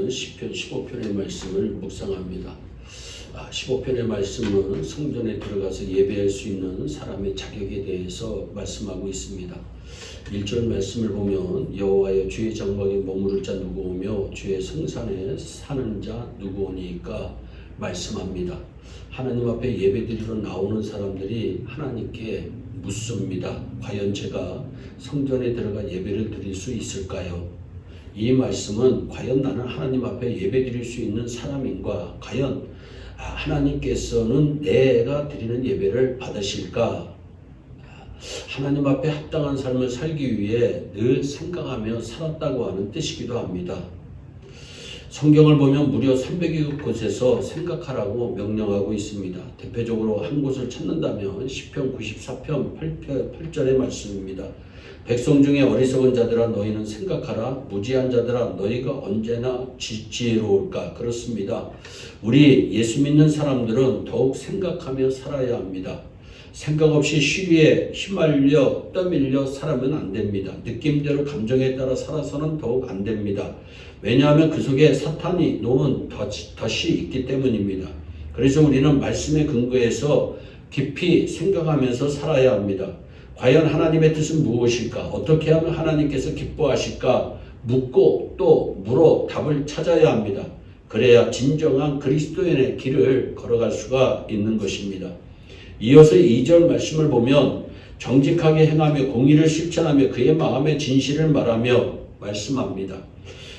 있는 시편 15편의 말씀을 묵상합니다. 15편의 말씀은 성전에 들어가서 예배할 수 있는 사람의 자격에 대해서 말씀하고 있습니다. 1절 말씀을 보면 여호와여 주의 장막에 머무를 자 누구오며 주의 성산에 사는 자 누구오니까 말씀합니다. 하나님 앞에 예배드리러 나오는 사람들이 하나님께 묻습니다. 과연 제가 성전에 들어가 예배를 드릴 수 있을까요? 이 말씀은 과연 나는 하나님 앞에 예배드릴 수 있는 사람인가? 과연 하나님께서는 내가 드리는 예배를 받으실까? 하나님 앞에 합당한 삶을 살기 위해 늘 생각하며 살았다고 하는 뜻이기도 합니다. 성경을 보면 무려 300여 곳에서 생각하라고 명령하고 있습니다. 대표적으로 한 곳을 찾는다면 시편 94편 8절의 말씀입니다. 백성 중에 어리석은 자들아 너희는 생각하라. 무지한 자들아 너희가 언제나 지혜로울까. 그렇습니다. 우리 예수 믿는 사람들은 더욱 생각하며 살아야 합니다. 생각 없이 시류에 휘말려 떠밀려 살아면 안 됩니다. 느낌대로 감정에 따라 살아서는 더욱 안 됩니다. 왜냐하면 그 속에 사탄이 놓은 덫이 있기 때문입니다. 그래서 우리는 말씀에 근거해서 깊이 생각하면서 살아야 합니다. 과연 하나님의 뜻은 무엇일까? 어떻게 하면 하나님께서 기뻐하실까? 묻고 또 물어 답을 찾아야 합니다. 그래야 진정한 그리스도인의 길을 걸어갈 수가 있는 것입니다. 이어서 2절 말씀을 보면 정직하게 행하며 공의를 실천하며 그의 마음의 진실을 말하며 말씀합니다.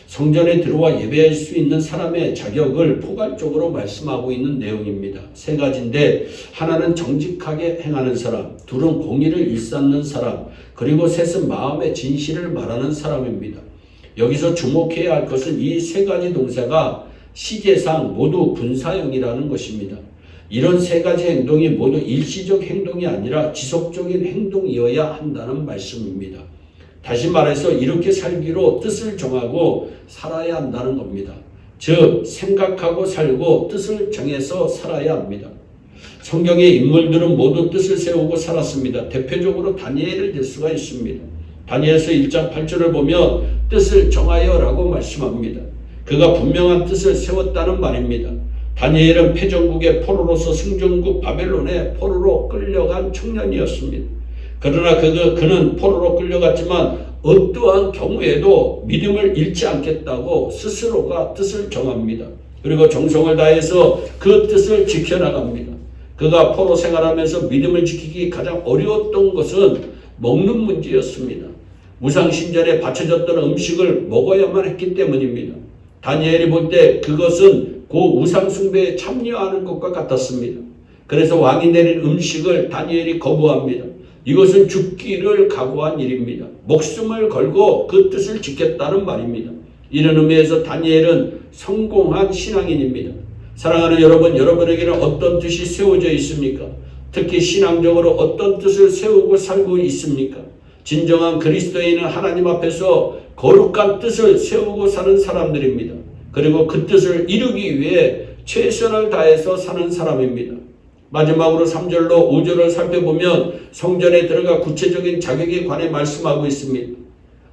성전에 들어와 예배할 수 있는 사람의 자격을 포괄적으로 말씀하고 있는 내용입니다. 세 가지인데 하나는 정직하게 행하는 사람, 둘은 공의를 일삼는 사람, 그리고 셋은 마음의 진실을 말하는 사람입니다. 여기서 주목해야 할 것은 이 세 가지 동사가 시제상 모두 분사형이라는 것입니다. 이런 세 가지 행동이 모두 일시적 행동이 아니라 지속적인 행동이어야 한다는 말씀입니다. 다시 말해서 이렇게 살기로 뜻을 정하고 살아야 한다는 겁니다. 즉 생각하고 살고 뜻을 정해서 살아야 합니다. 성경의 인물들은 모두 뜻을 세우고 살았습니다. 대표적으로 다니엘을 들 수가 있습니다. 다니엘서 1장 8절을 보면 뜻을 정하여라고 말씀합니다. 그가 분명한 뜻을 세웠다는 말입니다. 다니엘은 패전국의 포로로서 승전국 바벨론의 포로로 끌려간 청년이었습니다. 그러나 그는 포로로 끌려갔지만 어떠한 경우에도 믿음을 잃지 않겠다고 스스로가 뜻을 정합니다. 그리고 정성을 다해서 그 뜻을 지켜나갑니다. 그가 포로 생활하면서 믿음을 지키기 가장 어려웠던 것은 먹는 문제였습니다. 우상신전에 바쳐졌던 음식을 먹어야만 했기 때문입니다. 다니엘이 볼 때 그것은 그 우상숭배에 참여하는 것과 같았습니다. 그래서 왕이 내린 음식을 다니엘이 거부합니다. 이것은 죽기를 각오한 일입니다. 목숨을 걸고 그 뜻을 지켰다는 말입니다. 이런 의미에서 다니엘은 성공한 신앙인입니다. 사랑하는 여러분, 여러분에게는 어떤 뜻이 세워져 있습니까? 특히 신앙적으로 어떤 뜻을 세우고 살고 있습니까? 진정한 그리스도인은 하나님 앞에서 거룩한 뜻을 세우고 사는 사람들입니다. 그리고 그 뜻을 이루기 위해 최선을 다해서 사는 사람입니다. 마지막으로 3절로 5절을 살펴보면 성전에 들어가 구체적인 자격에 관해 말씀하고 있습니다.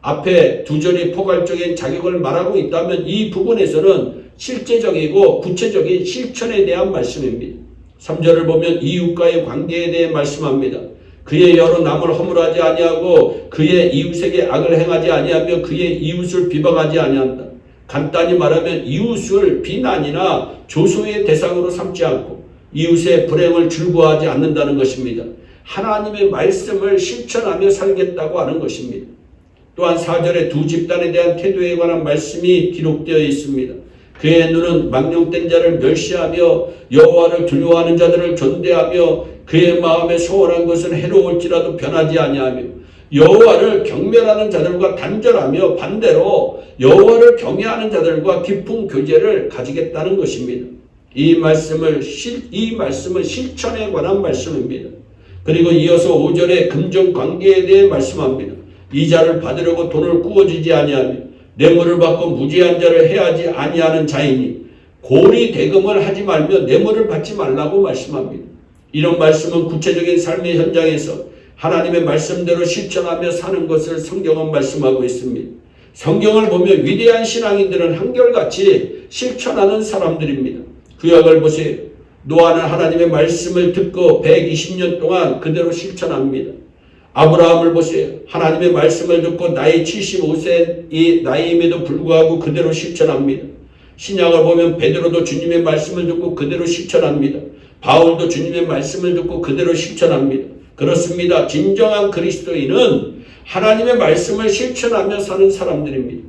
앞에 두 절이 포괄적인 자격을 말하고 있다면 이 부분에서는 실제적이고 구체적인 실천에 대한 말씀입니다. 3절을 보면 이웃과의 관계에 대해 말씀합니다. 그의 여러 남을 허물하지 아니하고 그의 이웃에게 악을 행하지 아니하며 그의 이웃을 비방하지 아니한다. 간단히 말하면 이웃을 비난이나 조소의 대상으로 삼지 않고 이웃의 불행을 즐거워하지 않는다는 것입니다. 하나님의 말씀을 실천하며 살겠다고 하는 것입니다. 또한 4절에 두 집단에 대한 태도에 관한 말씀이 기록되어 있습니다. 그의 눈은 망령된 자를 멸시하며 여호와를 두려워하는 자들을 존대하며 그의 마음에 소원한 것은 해로울지라도 변하지 아니하며 여호와를 경멸하는 자들과 단절하며 반대로 여호와를 경외하는 자들과 깊은 교제를 가지겠다는 것입니다. 이 말씀은 실천에 관한 말씀입니다. 그리고 이어서 5절에 금전관계에 대해 말씀합니다. 이자를 받으려고 돈을 구워주지 아니하며 뇌물을 받고 무죄한 자를 해하지 아니하는 자이니 고리 대금을 하지 말며 뇌물을 받지 말라고 말씀합니다. 이런 말씀은 구체적인 삶의 현장에서 하나님의 말씀대로 실천하며 사는 것을 성경은 말씀하고 있습니다. 성경을 보면 위대한 신앙인들은 한결같이 실천하는 사람들입니다. 구약을 보세요. 노아는 하나님의 말씀을 듣고 120년 동안 그대로 실천합니다. 아브라함을 보세요. 하나님의 말씀을 듣고 나이 75세의 나이임에도 불구하고 그대로 실천합니다. 신약을 보면 베드로도 주님의 말씀을 듣고 그대로 실천합니다. 바울도 주님의 말씀을 듣고 그대로 실천합니다. 그렇습니다. 진정한 그리스도인은 하나님의 말씀을 실천하며 사는 사람들입니다.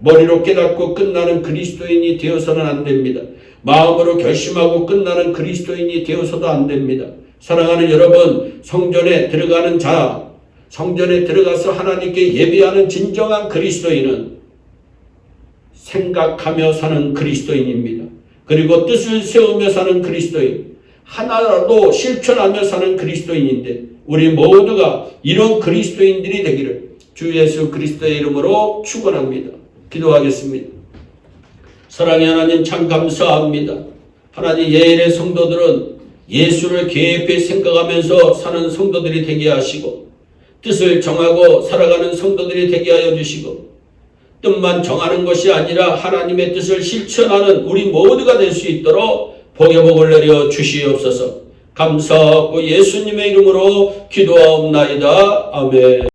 머리로 깨닫고 끝나는 그리스도인이 되어서는 안 됩니다. 마음으로 결심하고 끝나는 그리스도인이 되어서도 안 됩니다. 사랑하는 여러분, 성전에 들어가는 자, 성전에 들어가서 하나님께 예배하는 진정한 그리스도인은 생각하며 사는 그리스도인입니다. 그리고 뜻을 세우며 사는 그리스도인, 하나라도 실천하며 사는 그리스도인인데 우리 모두가 이런 그리스도인들이 되기를 주 예수 그리스도의 이름으로 축원합니다. 기도하겠습니다. 사랑의 하나님, 참 감사합니다. 하나님, 예일의 성도들은 예수를 깊이 생각하면서 사는 성도들이 되게 하시고 뜻을 정하고 살아가는 성도들이 되게 하여 주시고 뜻만 정하는 것이 아니라 하나님의 뜻을 실천하는 우리 모두가 될 수 있도록 복의 복을 내려 주시옵소서. 감사하고 예수님의 이름으로 기도하옵나이다. 아멘.